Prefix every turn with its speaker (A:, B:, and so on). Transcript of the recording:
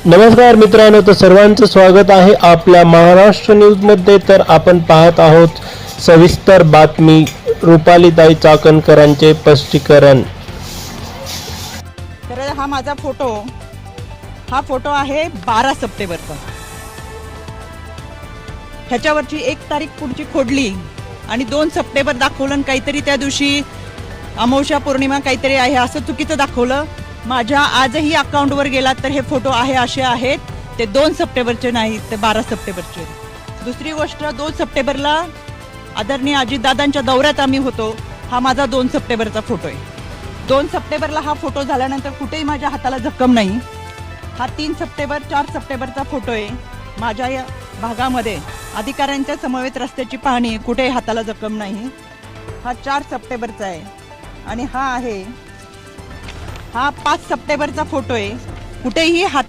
A: नमस्कार मित्रांनो, तर सर्वांचं स्वागत आहे आपल्या महाराष्ट्र न्यूजमध्ये। तर आपण पाहत आहोत सविस्तर बातमी, रुपालीताई चाकणकरांचे स्पष्टीकरण।
B: तर हा माझा फोटो आहे 12 सप्टेंबरचा। ह्याच्यावरची 1 तारीख पुढची खोडली आणि 2 सप्टेंबर दाखवलं आणि काहीतरी त्या दिवशी अमावस्या पौर्णिमा काहीतरी आहे असं चुकीचं दाखवलं। माझ्या आजही अकाउंटवर गेलात तर हे फोटो असे आहेत, ते 2 सप्टेंबरचे नाहीत, ते 12 सप्टेंबरचे। दुसरी गोष्ट, 2 सप्टेंबरला आदरणीय अजितदादांच्या दौऱ्यात आम्ही होतो, हा माझा 2 सप्टेंबरचा फोटो आहे। 2 सप्टेंबरला हा फोटो झाल्यानंतर कुठेही माझ्या हाताला जखम नाही। हा 3 सप्टेंबर 4 सप्टेंबरचा फोटो आहे। माझ्या या भागामध्ये अधिकाऱ्यांच्या समवेत रस्त्याची पाहणी, कुठेही हाताला जखम नाही। हा 4 सप्टेंबरचा आहे आणि हा 5 सप्टेंबरचा फोटो आहे, कुठेही हात